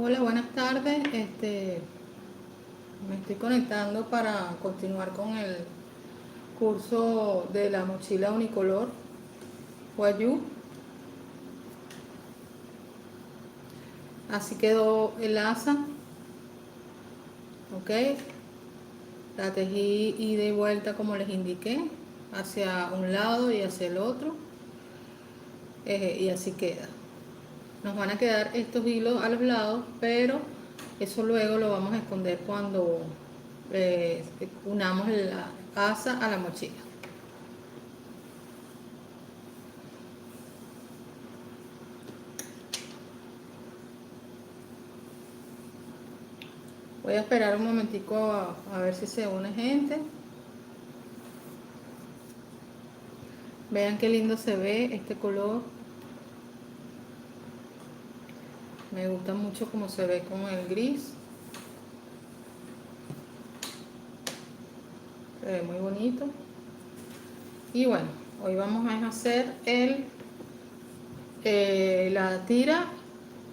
Hola, buenas tardes. Me estoy conectando para continuar con el curso de la mochila unicolor Wayuu. Así quedó el asa, ok. La tejí ida y vuelta como les indiqué, hacia un lado y hacia el otro, y así queda. Nos van a quedar estos hilos a los lados, pero eso luego lo vamos a esconder cuando unamos la asa a la mochila. Voy a esperar un momentico a ver si se une gente. Vean qué lindo se ve este color. Me gusta mucho cómo se ve con el gris. Se ve muy bonito. Y bueno, hoy vamos a hacer la tira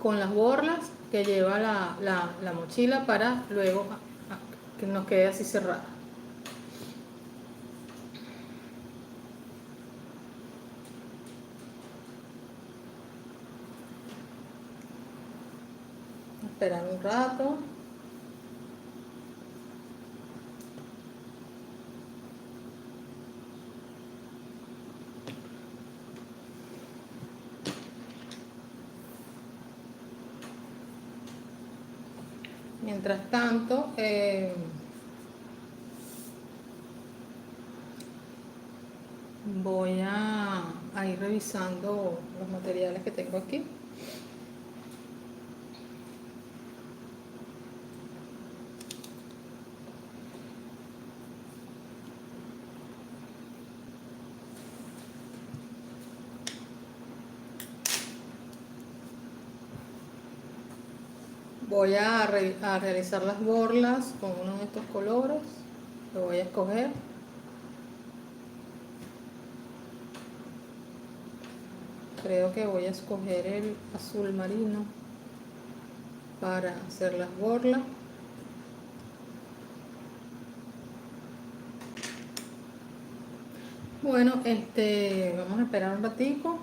con las borlas que lleva la mochila para luego que nos quede así cerrada. Esperar un rato. Mientras tanto, voy a ir revisando los materiales que tengo aquí. Voy a realizar las borlas con uno de estos colores. Lo voy a escoger. Creo que voy a escoger el azul marino para hacer las borlas. Bueno, vamos a esperar un ratico.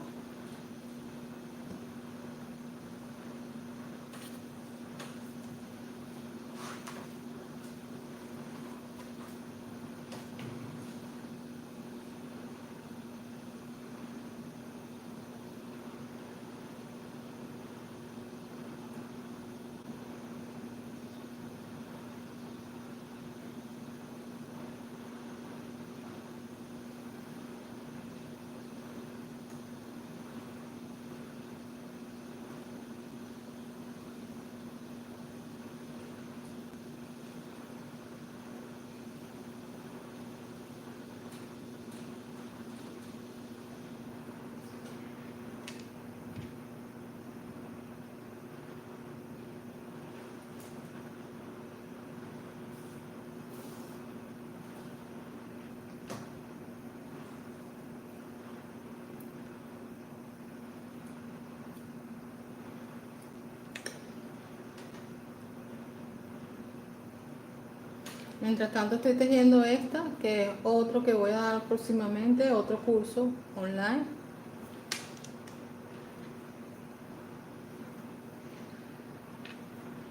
Mientras tanto estoy tejiendo esta, que es otro que voy a dar próximamente, otro curso online.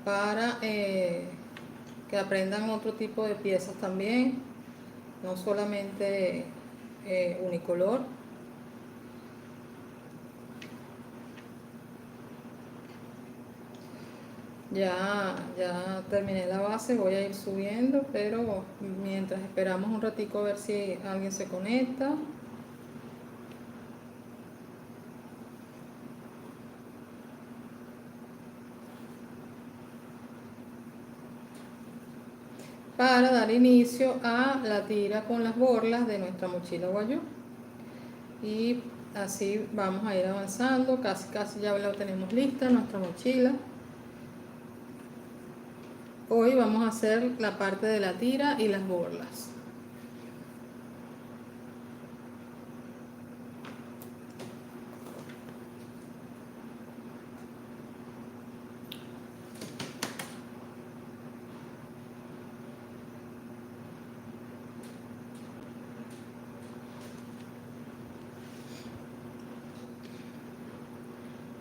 Para que aprendan otro tipo de piezas también, no solamente unicolor. Ya terminé la base, voy a ir subiendo, pero mientras esperamos un ratico a ver si alguien se conecta. Para dar inicio a la tira con las borlas de nuestra mochila Wayuu. Y así vamos a ir avanzando, casi ya la tenemos lista, nuestra mochila. Hoy vamos a hacer la parte de la tira y las borlas.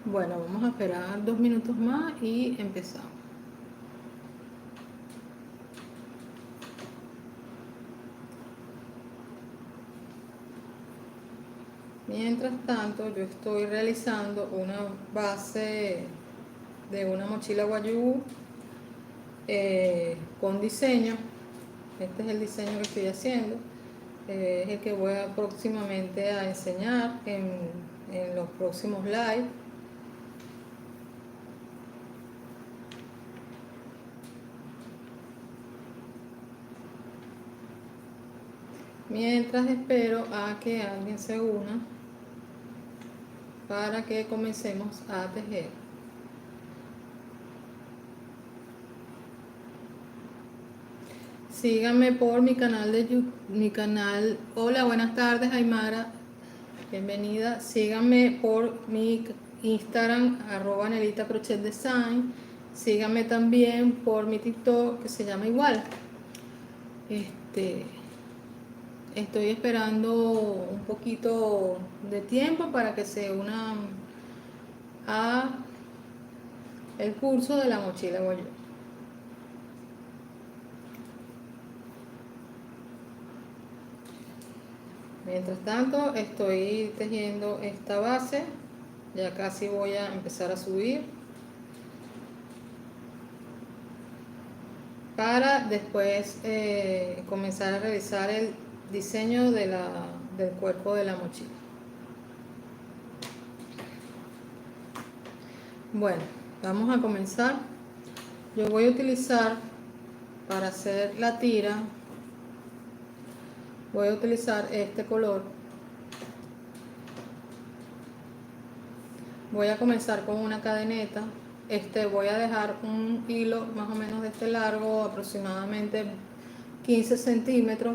Bueno, vamos a esperar 2 minutos más y empezamos. Mientras tanto, yo estoy realizando una base de una mochila guayú con diseño. Este es el diseño que estoy haciendo. Es el que voy próximamente a enseñar en los próximos live. Mientras espero a que alguien se una para que comencemos a tejer. Síganme por mi canal de YouTube, mi canal. Hola, buenas tardes, Aymara. Bienvenida. Síganme por mi Instagram, @NelitaCrochetDesign. Síganme también por mi TikTok, que se llama igual. Estoy esperando un poquito de tiempo para que se unan a el curso de la mochila guayú. Mientras tanto, estoy tejiendo esta base. Ya casi voy a empezar a subir. Para después comenzar a realizar el diseño del cuerpo de la mochila. Bueno, vamos a comenzar. Yo voy a utilizar para hacer la tira, voy a utilizar este color. Voy a comenzar con una cadeneta. Voy a dejar un hilo más o menos de este largo, aproximadamente 15 centímetros,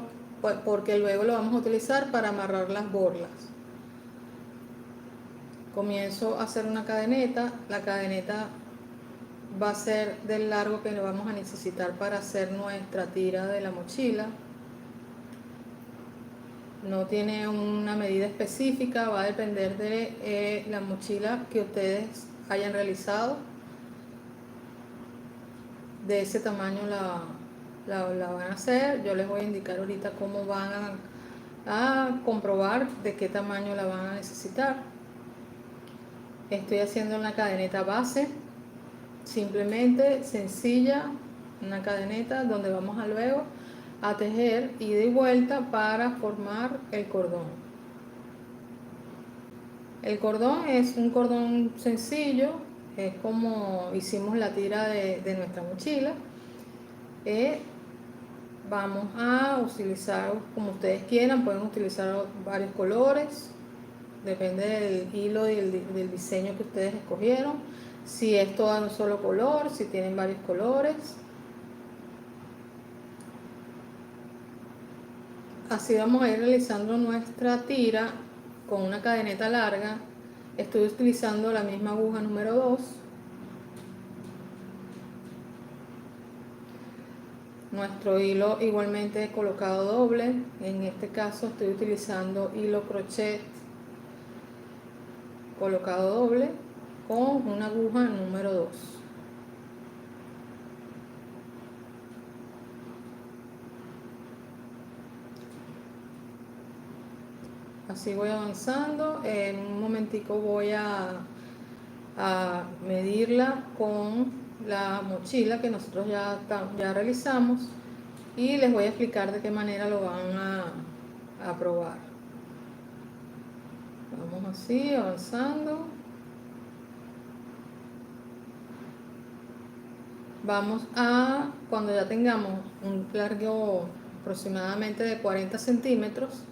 porque luego lo vamos a utilizar para amarrar las borlas. Comienzo a hacer una cadeneta. La cadeneta va a ser del largo que lo vamos a necesitar para hacer nuestra tira de la mochila. No tiene una medida específica, va a depender de la mochila que ustedes hayan realizado. De ese tamaño la van a hacer. Yo les voy a indicar ahorita cómo van a comprobar de qué tamaño la van a necesitar. Estoy haciendo una cadeneta base, simplemente sencilla, una cadeneta donde vamos a luego a tejer ida y vuelta para formar el cordón. El cordón es un cordón sencillo, es como hicimos la tira de nuestra mochila. Vamos a utilizar, como ustedes quieran, pueden utilizar varios colores, depende del hilo y del diseño que ustedes escogieron. Si es todo un solo color, si tienen varios colores. Así vamos a ir realizando nuestra tira con una cadeneta larga. Estoy utilizando la misma aguja número 2. Nuestro hilo igualmente colocado doble. En este caso estoy utilizando hilo crochet colocado doble con una aguja número 2. Así voy avanzando. En un momentico voy a medirla con la mochila que nosotros ya realizamos y les voy a explicar de qué manera lo van a probar. Vamos así avanzando. Cuando ya tengamos un largo aproximadamente de 40 centímetros,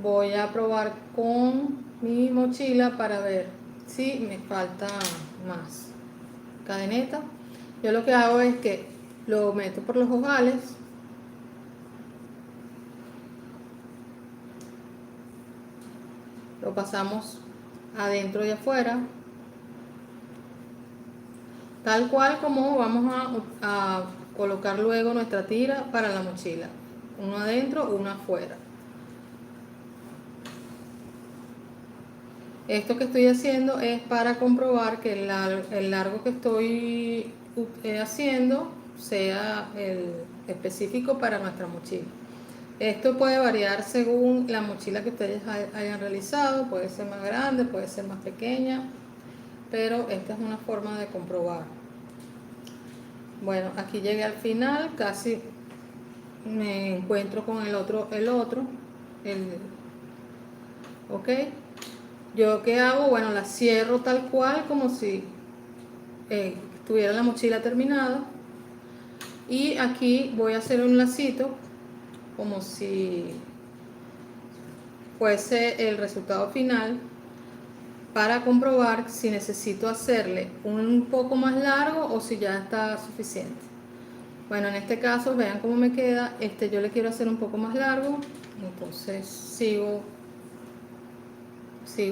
voy a probar con mi mochila para ver si me falta más cadeneta. Yo lo que hago es que lo meto por los ojales, lo pasamos adentro y afuera, tal cual como vamos a colocar luego nuestra tira para la mochila, uno adentro, uno afuera. Esto que estoy haciendo es para comprobar que el largo que estoy haciendo sea el específico para nuestra mochila. Esto puede variar según la mochila que ustedes hayan realizado, puede ser más grande, puede ser más pequeña, pero esta es una forma de comprobar. Bueno, aquí llegué al final, casi me encuentro con el otro, ok. Yo qué hago, bueno, la cierro tal cual como si tuviera la mochila terminada, y aquí voy a hacer un lacito como si fuese el resultado final, para comprobar si necesito hacerle un poco más largo o si ya está suficiente. Bueno, en este caso vean cómo me queda. Yo le quiero hacer un poco más largo, entonces sigo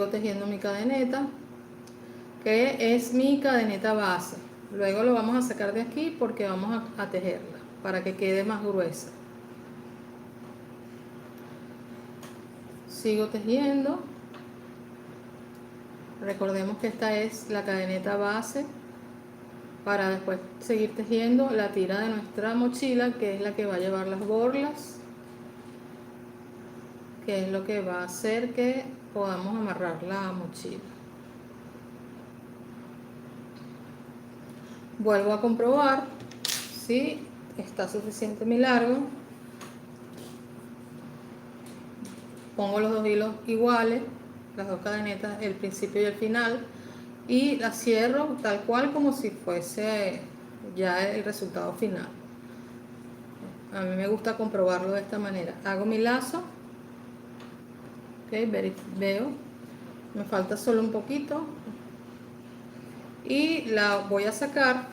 tejiendo mi cadeneta, que es mi cadeneta base. Luego lo vamos a sacar de aquí porque vamos a tejerla para que quede más gruesa. Sigo tejiendo. Recordemos que esta es la cadeneta base, para después seguir tejiendo la tira de nuestra mochila, que es la que va a llevar las borlas, que es lo que va a hacer que podamos amarrar la mochila. Vuelvo a comprobar si está suficiente mi largo. Pongo los dos hilos iguales, las dos cadenetas, el principio y el final, y la cierro tal cual como si fuese ya el resultado final. A mí me gusta comprobarlo de esta manera. Hago mi lazo, ok, veo, me falta solo un poquito, y la voy a sacar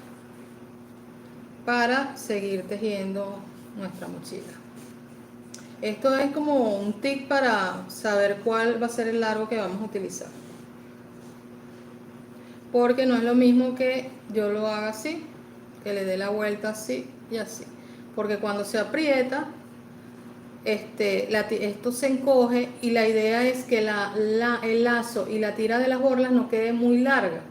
para seguir tejiendo nuestra mochila. Esto es como un tip para saber cuál va a ser el largo que vamos a utilizar, porque no es lo mismo que yo lo haga así, que le dé la vuelta así y así, porque cuando se aprieta esto se encoge, y la idea es que el lazo y la tira de las borlas no quede muy larga.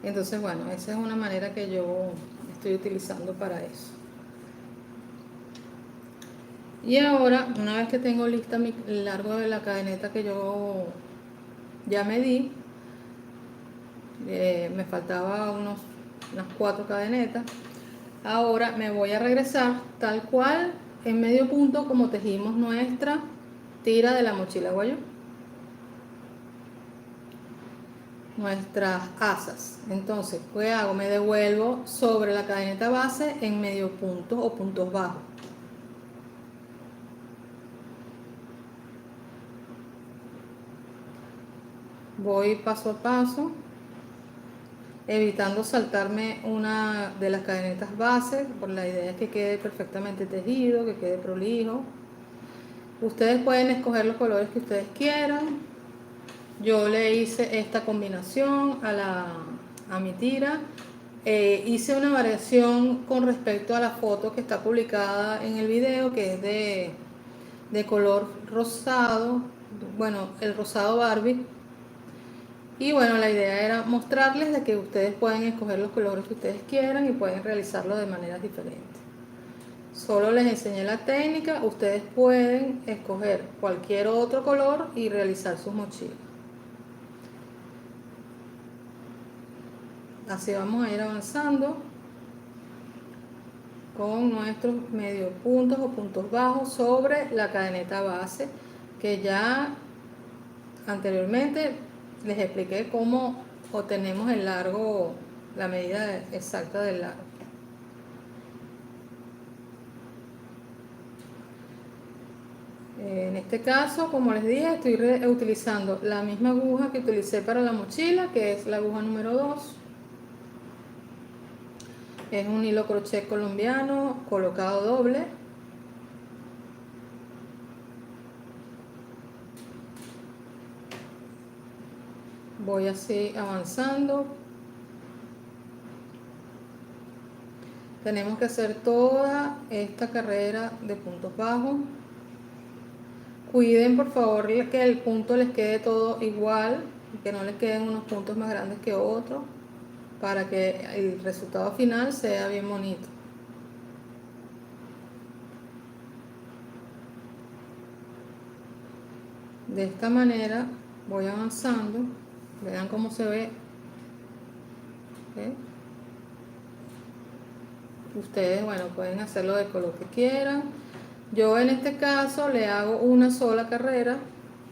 Entonces, bueno, esa es una manera que yo estoy utilizando para eso. Y ahora, una vez que tengo lista el largo de la cadeneta que yo ya medí, me faltaba unas 4 cadenetas. Ahora me voy a regresar tal cual en medio punto como tejimos nuestra tira de la mochila guayú, nuestras asas. Entonces, ¿qué hago? Me devuelvo sobre la cadeneta base en medio punto o puntos bajos. Voy paso a paso, evitando saltarme una de las cadenetas base, por la idea es que quede perfectamente tejido, que quede prolijo. Ustedes pueden escoger los colores que ustedes quieran. Yo le hice esta combinación a mi tira. Hice una variación con respecto a la foto que está publicada en el video, que es de color rosado, bueno, el rosado Barbie. Y bueno, la idea era mostrarles de que ustedes pueden escoger los colores que ustedes quieran y pueden realizarlo de maneras diferentes. Solo les enseñé la técnica, ustedes pueden escoger cualquier otro color y realizar sus mochilas. Así vamos a ir avanzando con nuestros medio puntos o puntos bajos sobre la cadeneta base, que ya anteriormente les expliqué cómo obtenemos el largo, la medida exacta del largo. En este caso, como les dije, estoy utilizando la misma aguja que utilicé para la mochila, que es la aguja número 2. Es un hilo crochet colombiano colocado doble. Voy así avanzando. Tenemos que hacer toda esta carrera de puntos bajos. Cuiden por favor que el punto les quede todo igual, que no les queden unos puntos más grandes que otros, para que el resultado final sea bien bonito. De esta manera voy avanzando, vean cómo se ve. ¿Eh? Ustedes, bueno, pueden hacerlo de color que quieran. Yo en este caso le hago una sola carrera,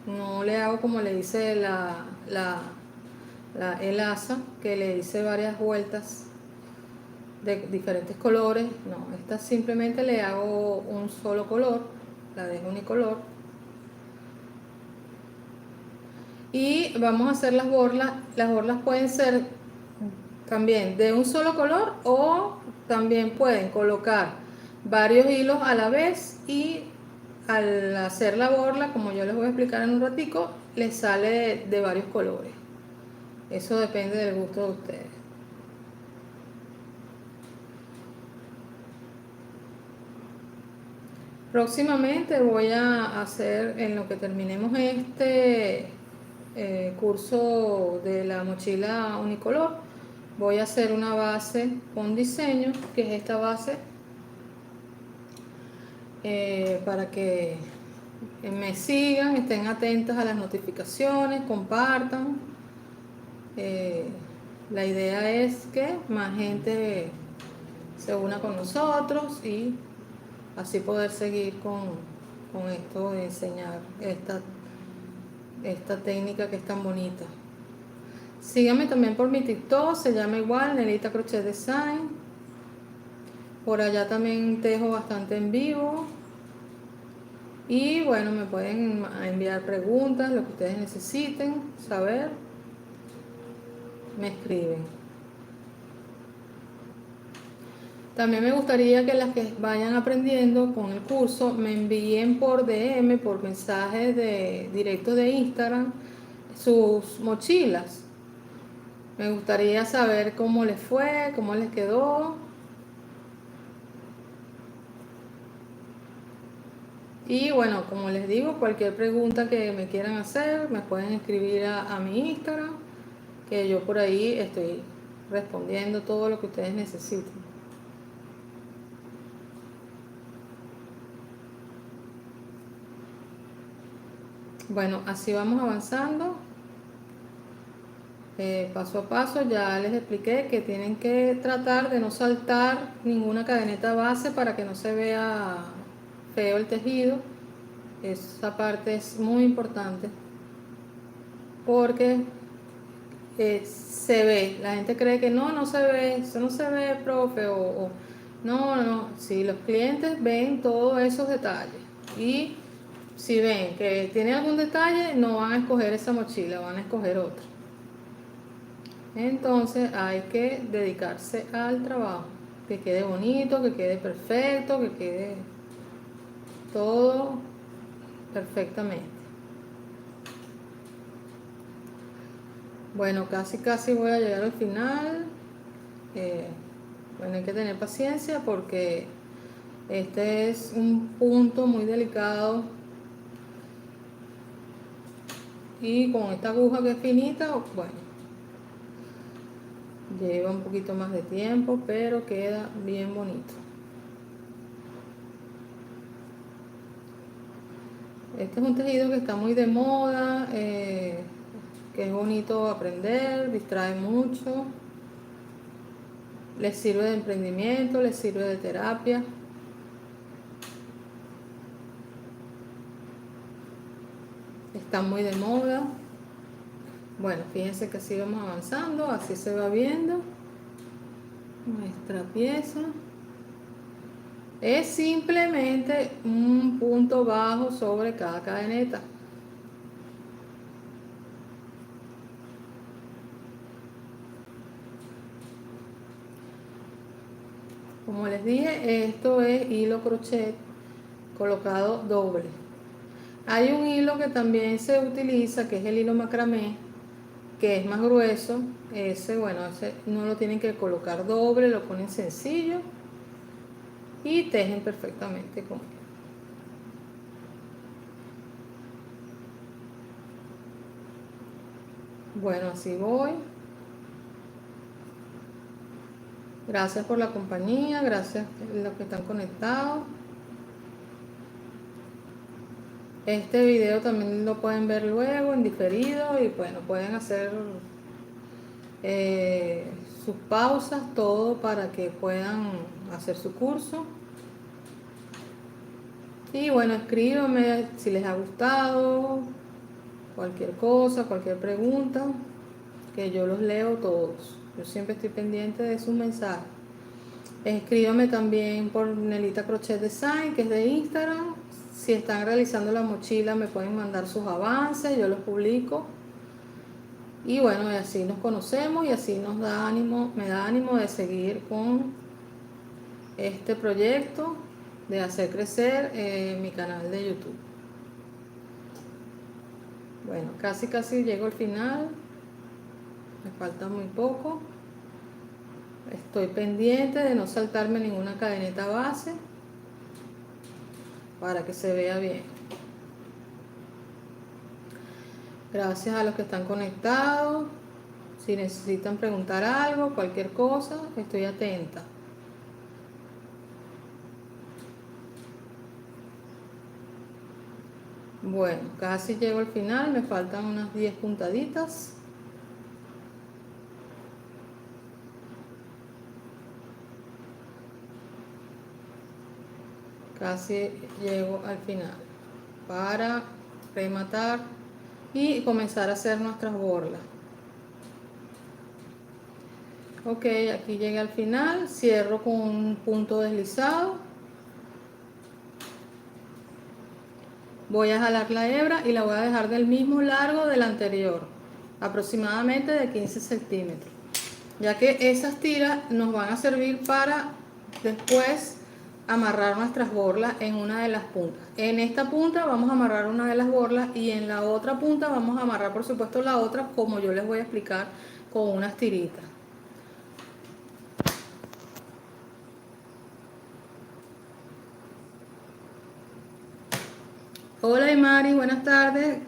no le hago como le hice el asa, que le hice varias vueltas de diferentes colores. No, esta simplemente le hago un solo color, la dejo unicolor. Y vamos a hacer las borlas. Las borlas pueden ser también de un solo color, o también pueden colocar varios hilos a la vez, y al hacer la borla, como yo les voy a explicar en un ratico, les sale de varios colores. Eso depende del gusto de ustedes. Próximamente voy a hacer, en lo que terminemos este curso de la mochila unicolor, voy a hacer una base con diseño, que es esta base, para que me sigan, estén atentos a las notificaciones, compartan. Eh, la idea es que más gente se una con nosotros, y así poder seguir con esto de enseñar esta técnica que es tan bonita. Síganme también por mi TikTok, se llama igual, Nelita Crochet Design. Por allá también tejo bastante en vivo. Y bueno, me pueden enviar preguntas, lo que ustedes necesiten saber, me escriben. También me gustaría que las que vayan aprendiendo con el curso me envíen por DM, por mensajes directos de Instagram, sus mochilas. Me gustaría saber cómo les fue, cómo les quedó. Y bueno, como les digo, cualquier pregunta que me quieran hacer, me pueden escribir a mi Instagram, que yo por ahí estoy respondiendo todo lo que ustedes necesiten. Bueno, así vamos avanzando. Paso a paso, ya les expliqué que tienen que tratar de no saltar ninguna cadeneta base para que no se vea feo el tejido. Esa parte es muy importante, porque se ve, la gente cree que no se ve, eso no se ve, profe, no, si los clientes ven todos esos detalles, y si ven que tiene algún detalle, no van a escoger esa mochila, van a escoger otra. Entonces hay que dedicarse al trabajo, que quede bonito, que quede perfecto, que quede todo perfectamente. Bueno, casi voy a llegar al final. Bueno, hay que tener paciencia, porque este es un punto muy delicado, y con esta aguja que es finita, bueno, lleva un poquito más de tiempo, pero queda bien bonito. Este es un tejido que está muy de moda, que es bonito aprender, distrae mucho, les sirve de emprendimiento, les sirve de terapia. Está muy de moda. Bueno, fíjense que así vamos avanzando, así se va viendo nuestra pieza. Es simplemente un punto bajo sobre cada cadeneta. Como les dije, esto es hilo crochet colocado doble. Hay un hilo que también se utiliza, que es el hilo macramé, que es más grueso. Ese, bueno, ese no lo tienen que colocar doble, lo ponen sencillo y tejen perfectamente con él. Bueno, así voy. Gracias por la compañía, gracias a los que están conectados. Este video también lo pueden ver luego en diferido y bueno, pueden hacer eh, sus pausas, todo para que puedan hacer su curso. Y bueno, escríbanme si les ha gustado, cualquier cosa, cualquier pregunta, que yo los leo todos. Yo siempre estoy pendiente de sus mensajes. Escríbanme también por Nelita Crochet Design, que es de Instagram. Si están realizando la mochila, me pueden mandar sus avances, yo los publico. Y bueno, y así nos conocemos y así nos da ánimo, me da ánimo de seguir con este proyecto, de hacer crecer mi canal de YouTube. Bueno, casi llego al final, me falta muy poco. Estoy pendiente de no saltarme ninguna cadeneta base para que se vea bien. Gracias a los que están conectados. Si necesitan preguntar algo, cualquier cosa, estoy atenta. Bueno, casi llego al final, me faltan unas 10 puntaditas. Casi llego al final para rematar y comenzar a hacer nuestras borlas. Ok, aquí llegué al final, cierro con un punto deslizado. Voy a jalar la hebra y la voy a dejar del mismo largo del anterior, aproximadamente de 15 centímetros, ya que esas tiras nos van a servir para después amarrar nuestras borlas en una de las puntas. En esta punta vamos a amarrar una de las borlas y en la otra punta vamos a amarrar por supuesto la otra, como yo les voy a explicar, con unas tiritas. Hola Imari, buenas tardes.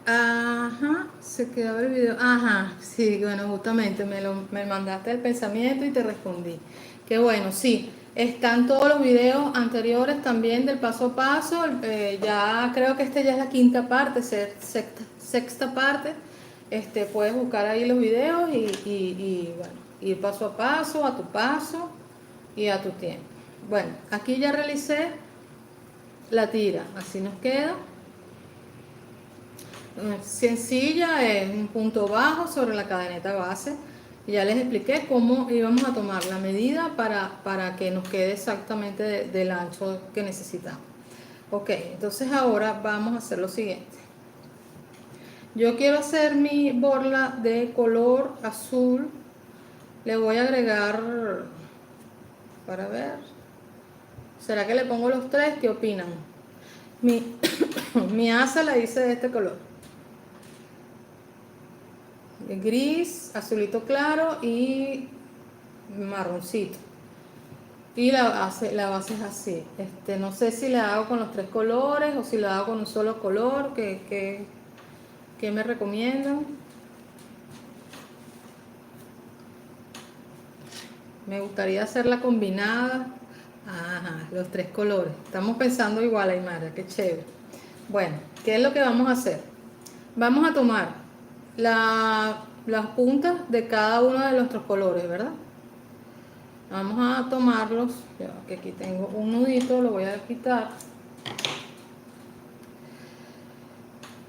Ajá, se quedó el video. Ajá, sí, bueno, justamente me mandaste el pensamiento y te respondí. Qué bueno, sí. Están todos los videos anteriores también del paso a paso. Ya creo que este ya es la quinta parte, sexta parte. Puedes buscar ahí los videos y bueno, ir paso a tu paso y a tu tiempo. Bueno, aquí ya realicé la tira, así nos queda. Sencilla, es un punto bajo sobre la cadeneta base. Ya les expliqué cómo íbamos a tomar la medida para que nos quede exactamente del ancho que necesitamos. Ok, entonces ahora vamos a hacer lo siguiente. Yo quiero hacer mi borla de color azul. Le voy a agregar, para ver, ¿será que le pongo los tres? ¿Qué opinan? Mi, mi asa la hice de este color. Gris, azulito claro y marroncito. Y la base es así. No sé si la hago con los tres colores o si la hago con un solo color. ¿Qué me recomiendan? Me gustaría hacerla combinada. Ajá, los tres colores. Estamos pensando igual, Aymara, qué chévere. Bueno, ¿qué es lo que vamos a hacer? Vamos a tomar las puntas de cada uno de nuestros colores, ¿verdad? Vamos a tomarlos, ya que aquí tengo un nudito, lo voy a quitar.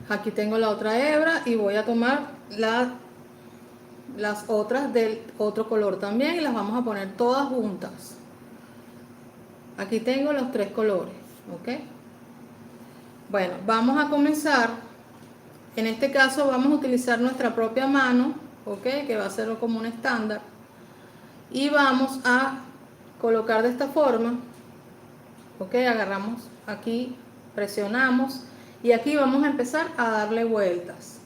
Aquí tengo la otra hebra y voy a tomar las otras del otro color también y las vamos a poner todas juntas. Aquí tengo los tres colores, ¿ok? Bueno, vamos a comenzar. En este caso vamos a utilizar nuestra propia mano, ¿ok? Que va a ser como un estándar. Y vamos a colocar de esta forma, ¿ok? Agarramos aquí, presionamos y aquí vamos a empezar a darle vueltas.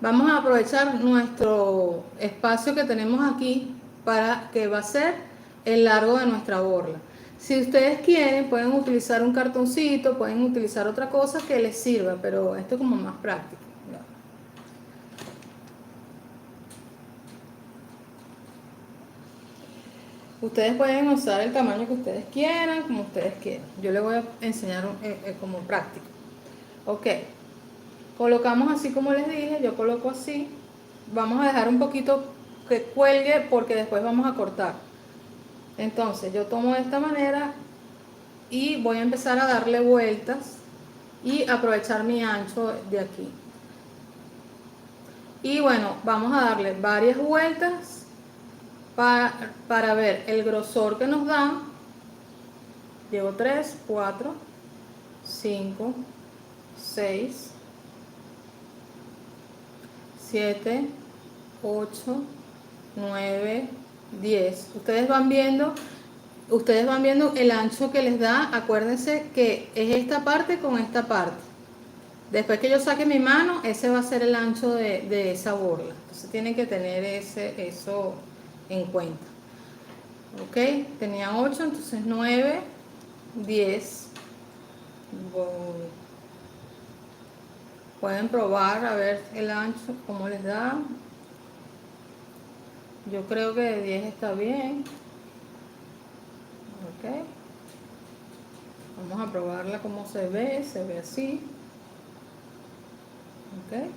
Vamos a aprovechar nuestro espacio que tenemos aquí para que va a ser el largo de nuestra borla. Si ustedes quieren pueden utilizar un cartoncito, pueden utilizar otra cosa que les sirva, pero esto es como más práctico. Ustedes pueden usar el tamaño que ustedes quieran, como ustedes quieran. Yo les voy a enseñar como práctico. Ok, colocamos así como les dije, yo coloco así. Vamos a dejar un poquito que cuelgue porque después vamos a cortar. Entonces yo tomo de esta manera y voy a empezar a darle vueltas y aprovechar mi ancho de aquí. Y bueno, vamos a darle varias vueltas para ver el grosor que nos da. Llevo 3, 4, 5, 6, 7, 8, 9, 10. Ustedes van viendo el ancho que les da. Acuérdense que es esta parte con esta parte. Después que yo saque mi mano, ese va a ser el ancho de esa borla. Entonces tienen que tener eso en cuenta. Ok, tenía 8, entonces 9, 10. Pueden probar a ver el ancho, cómo les da. Yo creo que de 10 está bien. Ok. Vamos a probarla cómo se ve así. Ok.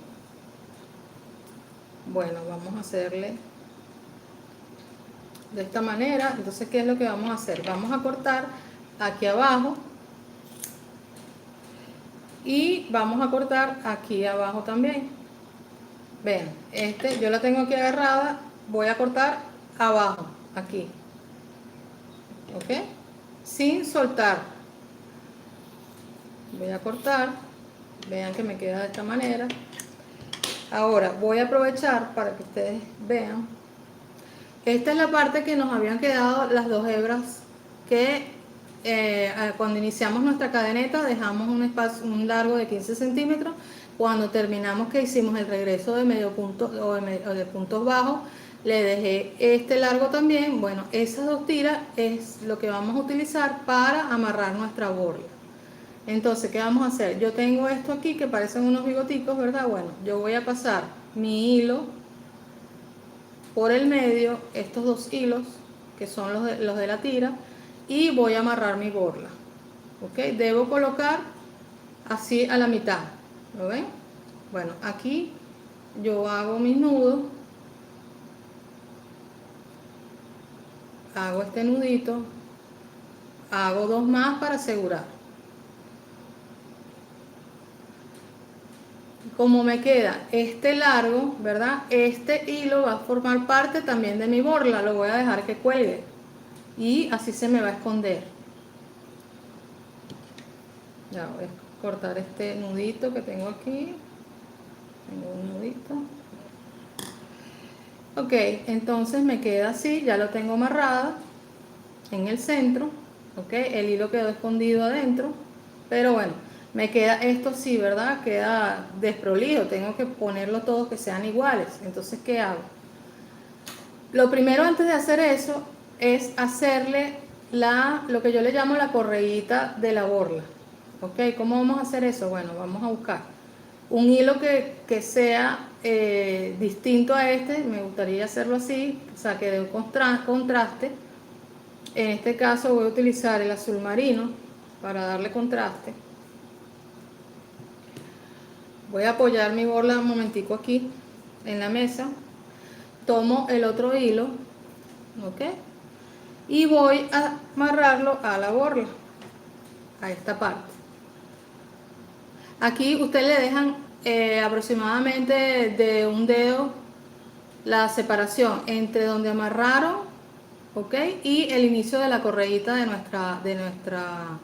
Bueno, vamos a hacerle de esta manera. Entonces, ¿qué es lo que vamos a hacer? Vamos a cortar aquí abajo y vamos a cortar aquí abajo también. Vean, yo la tengo aquí agarrada, voy a cortar abajo, aquí, ok, sin soltar. Voy a cortar, vean que me queda de esta manera. Ahora voy a aprovechar para que ustedes vean. Esta es la parte que nos habían quedado las dos hebras que cuando iniciamos nuestra cadeneta dejamos un espacio, un largo de 15 centímetros. Cuando terminamos, que hicimos el regreso de medio punto o de puntos bajos, le dejé este largo también. Bueno, esas dos tiras es lo que vamos a utilizar para amarrar nuestra borla. Entonces, ¿qué vamos a hacer? Yo tengo esto aquí que parecen unos bigoticos, ¿verdad? Bueno, yo voy a pasar mi hilo por el medio, estos dos hilos que son los de la tira, y voy a amarrar mi borla. ¿Ok? Debo colocar así a la mitad. ¿Lo ven? Bueno, aquí yo hago mis nudos, hago este nudito, hago dos más para asegurar. Como me queda este largo, ¿verdad? Este hilo va a formar parte también de mi borla, lo voy a dejar que cuelgue y así se me va a esconder. Ya voy a cortar este nudito que tengo aquí. Tengo un nudito. Ok, entonces me queda así, ya lo tengo amarrado en el centro. Ok, el hilo quedó escondido adentro, pero bueno, me queda esto sí, ¿verdad? Queda desprolijo, tengo que ponerlo todo que sean iguales. Entonces, ¿qué hago? Lo primero antes de hacer eso es hacerle lo que yo le llamo la correíta de la borla. Ok, ¿cómo vamos a hacer eso? Bueno, vamos a buscar un hilo que sea distinto a este. Me gustaría hacerlo así, o sea, que dé un contraste. En este caso voy a utilizar el azul marino para darle contraste. Voy a apoyar mi borla un momentico aquí en la mesa. Tomo el otro hilo, ¿ok? Y voy a amarrarlo a la borla, a esta parte. Aquí ustedes le dejan aproximadamente de un dedo la separación entre donde amarraron, ¿ok? Y el inicio de la correíta de nuestra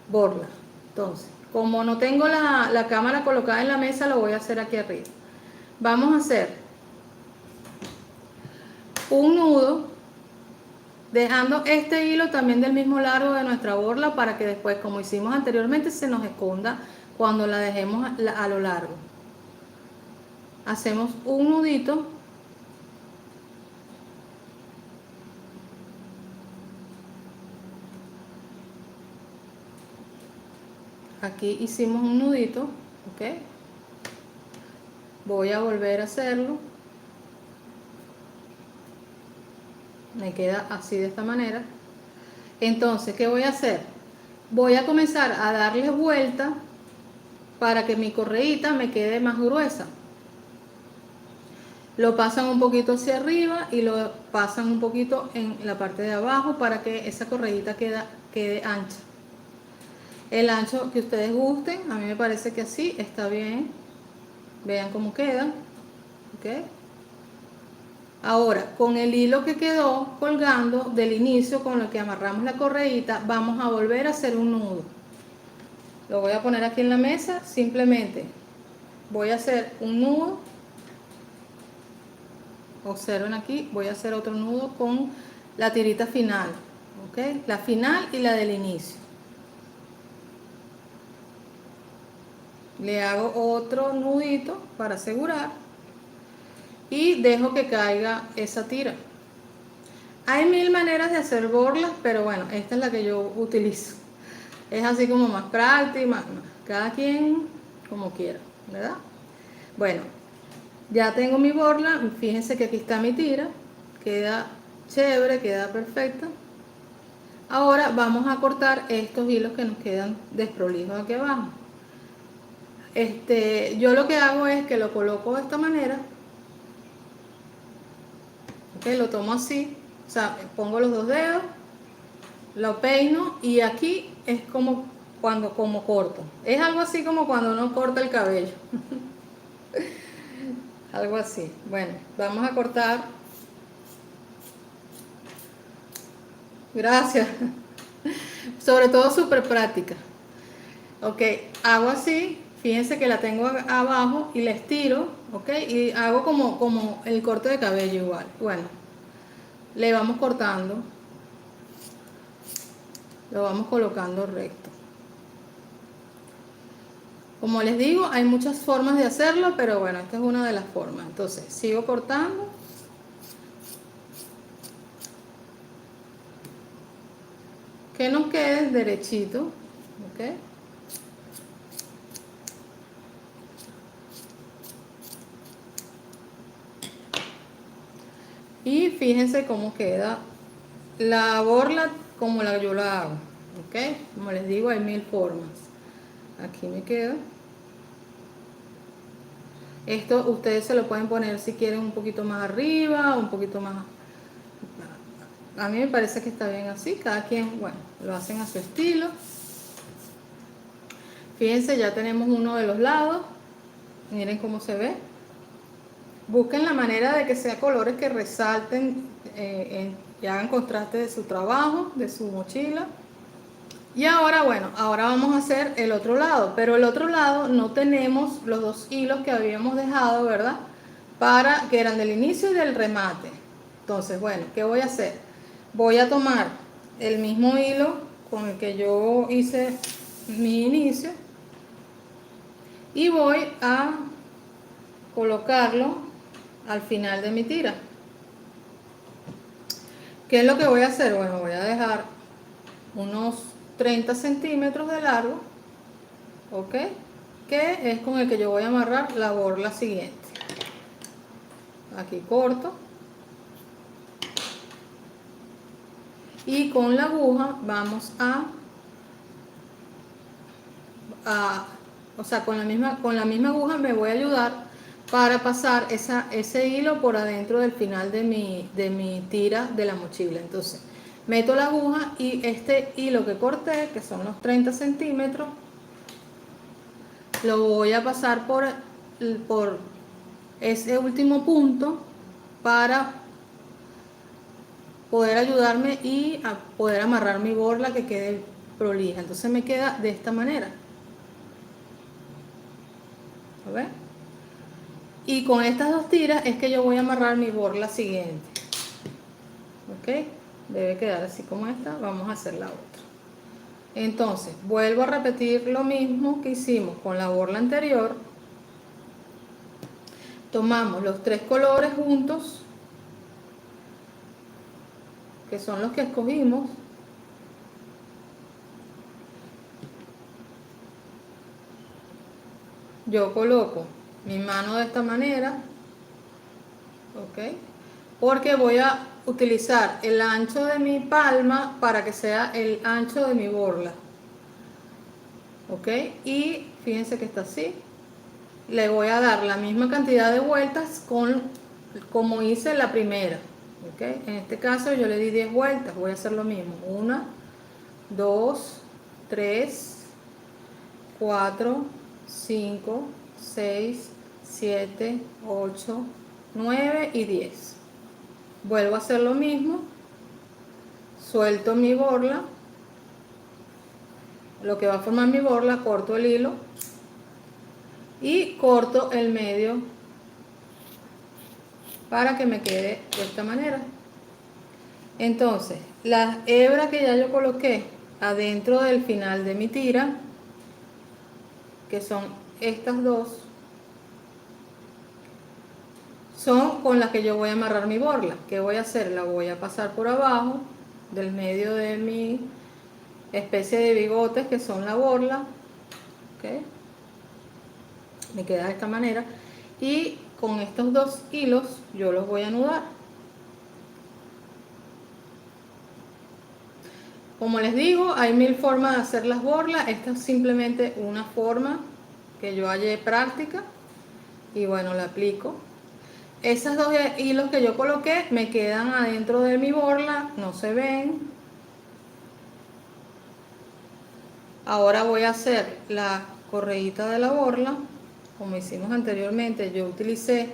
borla. Entonces, como no tengo la cámara colocada en la mesa, lo voy a hacer aquí arriba. Vamos a hacer un nudo, dejando este hilo también del mismo largo de nuestra borla para que después, como hicimos anteriormente, se nos esconda cuando la dejemos a lo largo. Hacemos un nudito. Aquí hicimos un nudito, ¿ok? Voy a volver a hacerlo. Me queda así de esta manera. Entonces, ¿qué voy a hacer? Voy a comenzar a darle vuelta para que mi correíta me quede más gruesa. Lo pasan un poquito hacia arriba y lo pasan un poquito en la parte de abajo para que esa correíta quede ancha. El ancho que ustedes gusten, a mí me parece que así está bien. Vean cómo queda. ¿Ok? Ahora, con el hilo que quedó colgando del inicio con lo que amarramos la correíta, vamos a volver a hacer un nudo. Lo voy a poner aquí en la mesa, simplemente voy a hacer un nudo. Observen aquí, voy a hacer otro nudo con la tirita final, ¿ok? La final y la del inicio. Le hago otro nudito para asegurar y dejo que caiga esa tira. Hay mil maneras de hacer borlas, pero bueno, esta es la que yo utilizo. Es así como más práctica, cada quien como quiera, ¿verdad? Bueno, ya tengo mi borla, fíjense que aquí está mi tira, queda chévere, queda perfecta. Ahora vamos a cortar estos hilos que nos quedan desprolijos aquí abajo. Yo lo que hago es que lo coloco de esta manera, ¿okay? Lo tomo así, o sea, pongo los dos dedos, lo peino y aquí es como como corto. Es algo así como cuando uno corta el cabello. Algo así. Bueno, vamos a cortar. Gracias. Sobre todo súper práctica. Ok, hago así. Fíjense que la tengo abajo y la estiro, ok, y hago como el corte de cabello igual. Bueno, le vamos cortando, lo vamos colocando recto. Como les digo, hay muchas formas de hacerlo, pero bueno, esta es una de las formas. Entonces, sigo cortando. Que nos quede derechito, ok. Y fíjense cómo queda la borla como yo la hago, ok. Como les digo, hay mil formas. Aquí me queda. Esto ustedes se lo pueden poner si quieren un poquito más arriba, un poquito más. A mí me parece que está bien así. Cada quien, bueno, lo hacen a su estilo. Fíjense, ya tenemos uno de los lados. Miren cómo se ve. Busquen la manera de que sea colores que resalten y hagan contraste de su trabajo, de su mochila. Y ahora, bueno, ahora vamos a hacer el otro lado, pero el otro lado no tenemos los dos hilos que habíamos dejado, ¿verdad? Que eran del inicio y del remate. Entonces, bueno, ¿qué voy a hacer? Voy a tomar el mismo hilo con el que yo hice mi inicio y voy a colocarlo al final de mi tira. ¿Qué es lo que voy a hacer? Bueno, voy a dejar unos 30 centímetros de largo, ¿ok? Que es con el que yo voy a amarrar la borla siguiente. Aquí corto. Y con la aguja vamos o sea, con la misma aguja me voy a ayudar para pasar ese hilo por adentro del final de mi tira de la mochila. Entonces, meto la aguja y este hilo que corté, que son los 30 centímetros, lo voy a pasar por ese último punto para poder ayudarme y a poder amarrar mi borla que quede prolija. Entonces me queda de esta manera. ¿A ver? Y con estas dos tiras es que yo voy a amarrar mi borla siguiente. ¿Ok? Debe quedar así como esta. Vamos a hacer la otra. Entonces, vuelvo a repetir lo mismo que hicimos con la borla anterior. Tomamos los tres colores juntos, que son los que escogimos. Yo coloco mi mano de esta manera, ok, porque voy a utilizar el ancho de mi palma para que sea el ancho de mi borla, ok, y fíjense que está así. Le voy a dar la misma cantidad de vueltas como hice la primera, ok, en este caso yo le di 10 vueltas, voy a hacer lo mismo, 1, 2, 3, 4, 5, 6, 7, 8, 9 y 10. Vuelvo a hacer lo mismo, suelto mi borla, lo que va a formar mi borla, corto el hilo y corto el medio para que me quede de esta manera. Entonces, las hebras que ya yo coloqué adentro del final de mi tira, que son estas dos, son con las que yo voy a amarrar mi borla. ¿Qué voy a hacer? La voy a pasar por abajo del medio de mi especie de bigotes que son la borla, ¿ok? Me queda de esta manera y con estos dos hilos yo los voy a anudar. Como les digo, hay 1000 formas de hacer las borlas. Esta es simplemente una forma que yo hallé práctica y bueno, la aplico. Esos dos hilos que yo coloqué me quedan adentro de mi borla, no se ven. Ahora voy a hacer la correíta de la borla, como hicimos anteriormente. Yo utilicé,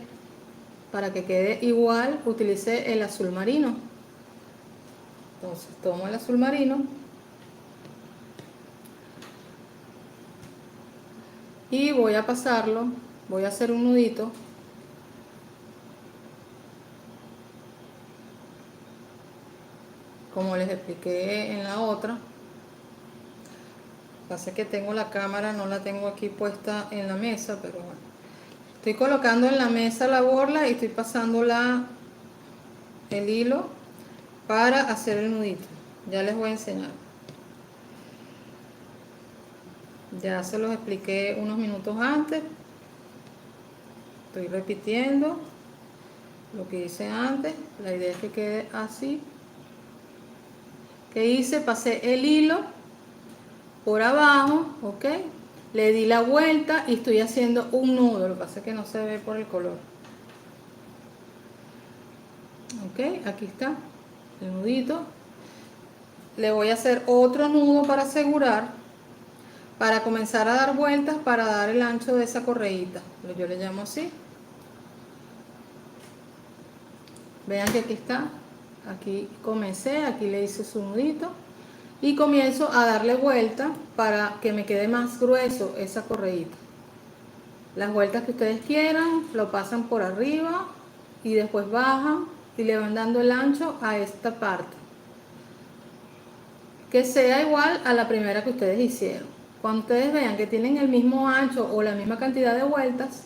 para que quede igual, utilicé el azul marino. Entonces tomo el azul marino y voy a pasarlo, voy a hacer un nudito. Como les expliqué en la otra. Pasa que tengo la cámara, no la tengo aquí puesta en la mesa, pero bueno. Estoy colocando en la mesa la borla y estoy pasando el hilo para hacer el nudito. Ya les voy a enseñar. Ya se los expliqué unos minutos antes. Estoy repitiendo lo que hice antes. La idea es que quede así. ¿Qué hice? Pasé el hilo por abajo, ok. Le di la vuelta y estoy haciendo un nudo. Lo que pasa es que no se ve por el color. Ok, aquí está el nudito. Le voy a hacer otro nudo para asegurar, para comenzar a dar vueltas para dar el ancho de esa correíta. Yo le llamo así. Vean que aquí está. Aquí comencé, aquí le hice su nudito y comienzo a darle vuelta para que me quede más grueso esa correíta. Las vueltas que ustedes quieran, lo pasan por arriba y después bajan y le van dando el ancho a esta parte, que sea igual a la primera que ustedes hicieron. Cuando ustedes vean que tienen el mismo ancho o la misma cantidad de vueltas,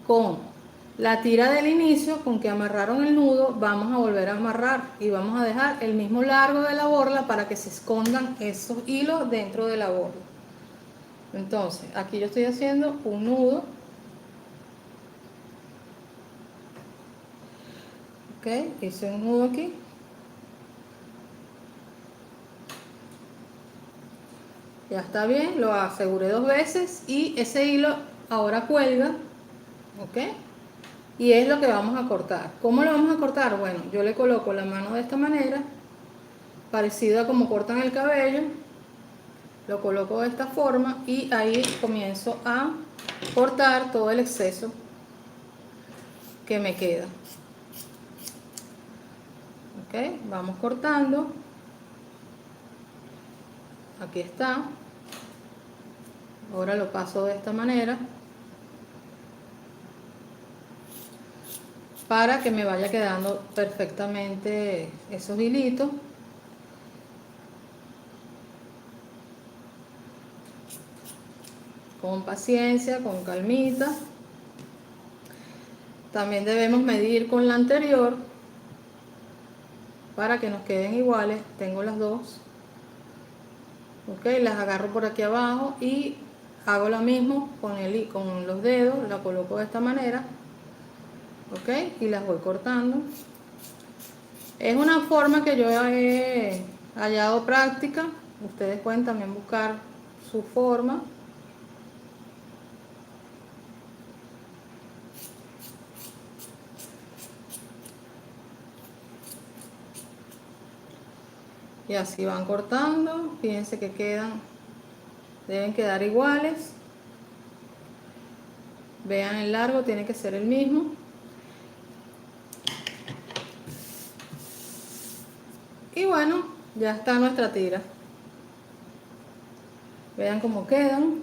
con la tira del inicio con que amarraron el nudo, vamos a volver a amarrar y vamos a dejar el mismo largo de la borla para que se escondan esos hilos dentro de la borla. Entonces, aquí yo estoy haciendo un nudo. Ok, hice un nudo aquí. Ya está bien, lo aseguré 2 veces y ese hilo ahora cuelga, ok, y es lo que vamos a cortar. ¿Cómo lo vamos a cortar? Bueno, yo le coloco la mano de esta manera, parecido a como cortan el cabello, lo coloco de esta forma y ahí comienzo a cortar todo el exceso que me queda. Ok, vamos cortando. Aquí está. Ahora lo paso de esta manera para que me vaya quedando perfectamente esos hilitos. Con paciencia, con calmita. También debemos medir con la anterior para que nos queden iguales. Tengo las dos. Ok, las agarro por aquí abajo y hago lo mismo con los dedos, la coloco de esta manera, ok, y las voy cortando. Es una forma que yo he hallado práctica. Ustedes pueden también buscar su forma. Y así van cortando. Fíjense que deben quedar iguales. Vean el largo, tiene que ser el mismo. Y bueno, ya está nuestra tira. Vean cómo quedan.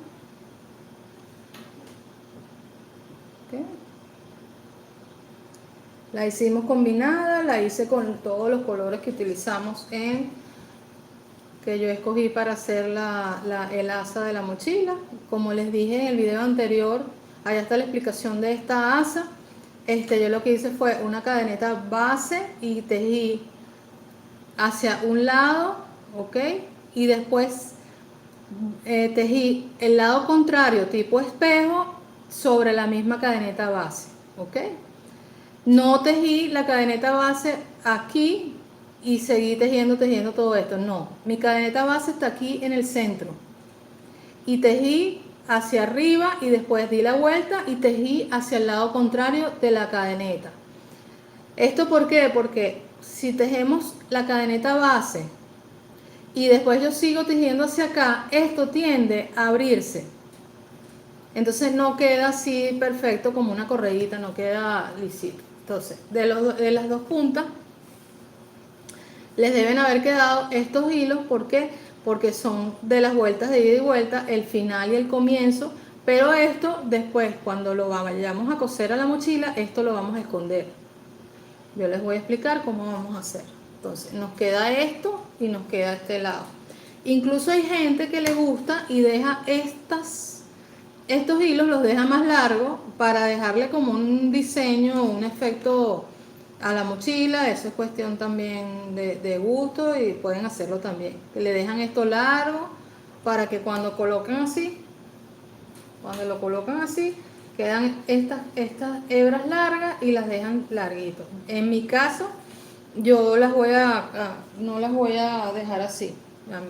¿Okay? La hicimos combinada, la hice con todos los colores que utilizamos que yo escogí para hacer el asa de la mochila. Como les dije en el video anterior, allá está la explicación de esta asa. Yo lo que hice fue una cadeneta base y tejí hacia un lado, ok, y después tejí el lado contrario tipo espejo sobre la misma cadeneta base, ok. No tejí la cadeneta base aquí y seguí tejiendo todo esto, no, mi cadeneta base está aquí en el centro y tejí hacia arriba y después di la vuelta y tejí hacia el lado contrario de la cadeneta. ¿Esto por qué? Porque si tejemos la cadeneta base y después yo sigo tejiendo hacia acá, esto tiende a abrirse. Entonces no queda así perfecto como una correíta, no queda lisito. Entonces, de las dos puntas les deben haber quedado estos hilos. ¿Por qué? Porque son de las vueltas de ida y vuelta, el final y el comienzo. Pero esto después, cuando lo vayamos a coser a la mochila, esto lo vamos a esconder. Yo les voy a explicar cómo vamos a hacer. Entonces, nos queda esto y nos queda este lado. Incluso hay gente que le gusta y deja estos hilos, los deja más largos para dejarle como un diseño, un efecto a la mochila. Eso es cuestión también de gusto y pueden hacerlo también. Le dejan esto largo para que cuando lo colocan así, quedan estas hebras largas y las dejan larguitos. En mi caso, yo no las voy a dejar así.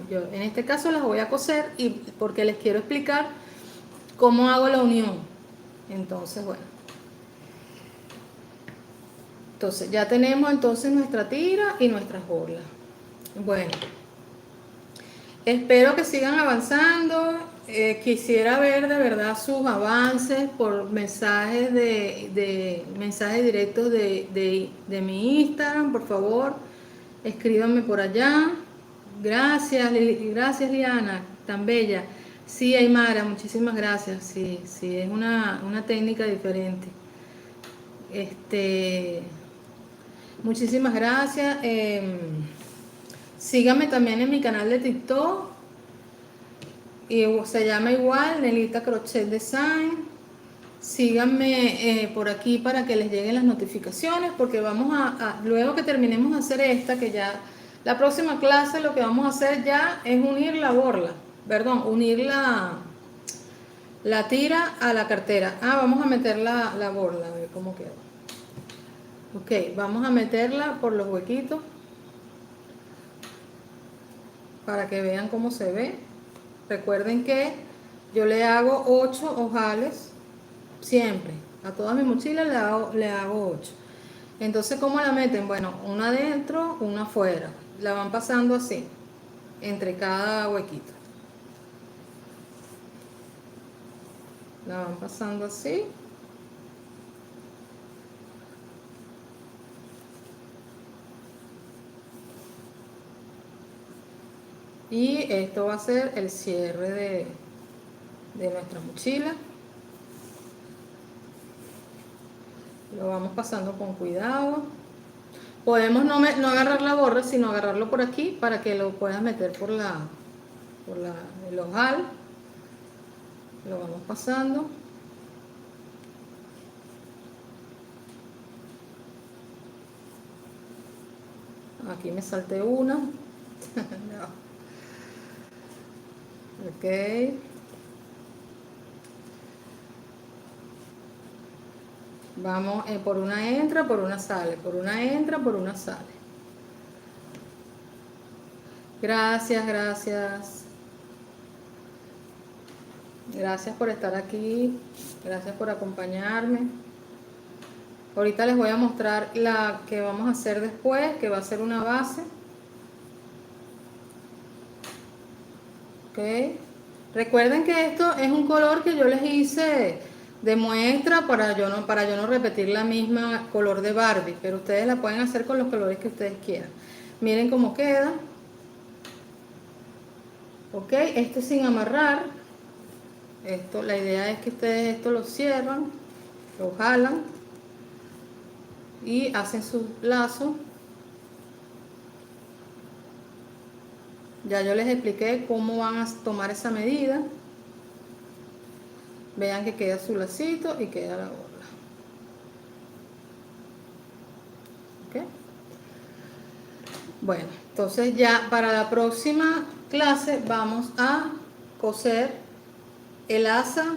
Yo en este caso las voy a coser y porque les quiero explicar cómo hago la unión. Entonces, bueno. Entonces, ya tenemos entonces nuestra tira y nuestras borlas. Bueno, espero que sigan avanzando. Quisiera ver de verdad sus avances por mensajes mensajes directos de mi Instagram, por favor. Escríbanme por allá. Gracias, gracias Liana, tan bella. Sí, Aymara, muchísimas gracias. Sí, sí, es una técnica diferente. Muchísimas gracias. Síganme también en mi canal de TikTok. Y se llama igual, Nelita Crochet Design. Síganme por aquí para que les lleguen las notificaciones, porque luego que terminemos de hacer esta, que ya la próxima clase lo que vamos a hacer ya es unir unir la tira a la cartera. Vamos a meter la borla, a ver cómo queda. Ok, vamos a meterla por los huequitos para que vean cómo se ve. Recuerden que yo le hago 8 ojales siempre. A todas mis mochilas le hago 8. Entonces, ¿cómo la meten? Bueno, una adentro, una afuera. La van pasando así, entre cada huequito. La van pasando así. Y esto va a ser el cierre de nuestra mochila. Lo vamos pasando con cuidado. Podemos no agarrar la borra, sino agarrarlo por aquí para que lo puedas meter por el ojal. Lo vamos pasando. Aquí me salté una. No. Ok. Vamos, por una entra, por una sale, por una entra, por una sale. Gracias, gracias. Gracias por estar aquí. Gracias por acompañarme. Ahorita les voy a mostrar la que vamos a hacer después, que va a ser una base. Ok. Recuerden que esto es un color que yo les hice de muestra para yo no repetir la misma color de Barbie, pero ustedes la pueden hacer con los colores que ustedes quieran. Miren cómo queda. Ok, este sin amarrar. Esto, la idea es que ustedes esto lo cierran, lo jalan y hacen su lazo. Ya yo les expliqué cómo van a tomar esa medida. Vean que queda su lacito y queda la borla. ¿Ok? Bueno, entonces ya para la próxima clase vamos a coser el asa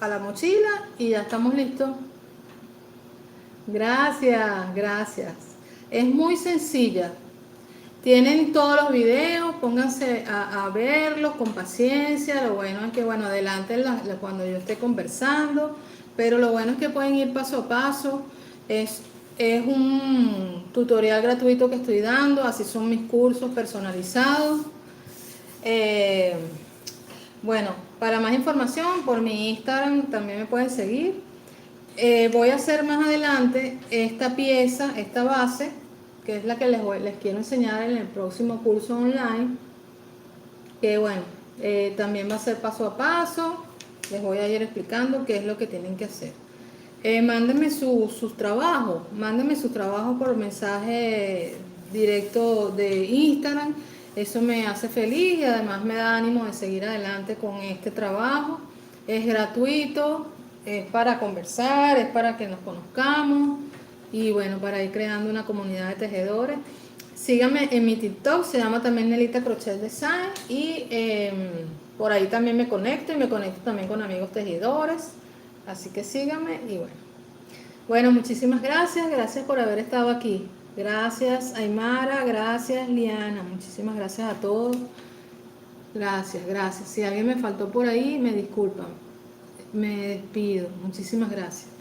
a la mochila y ya estamos listos. Gracias, gracias. Es muy sencilla. Tienen todos los videos, pónganse a verlos con paciencia. Lo bueno es que, bueno, adelante cuando yo esté conversando, pero lo bueno es que pueden ir paso a paso. Es un tutorial gratuito que estoy dando, así son mis cursos personalizados. Bueno, para más información, por mi Instagram también me pueden seguir. Voy a hacer más adelante esta pieza, esta base, que es la que les quiero enseñar en el próximo curso online, que bueno, también va a ser paso a paso, les voy a ir explicando qué es lo que tienen que hacer. Mándenme sus trabajos, por mensaje directo de Instagram, eso me hace feliz y además me da ánimo de seguir adelante con este trabajo. Es gratuito, es para conversar, es para que nos conozcamos y bueno, para ir creando una comunidad de tejedores. Síganme en mi TikTok, se llama también Nelita Crochet Design y por ahí también me conecto y me conecto también con amigos tejedores. Así que síganme y bueno. Bueno, muchísimas gracias, gracias por haber estado aquí. Gracias Aymara, gracias Liana, muchísimas gracias a todos. Gracias, gracias. Si alguien me faltó por ahí, me disculpan. Me despido. Muchísimas gracias.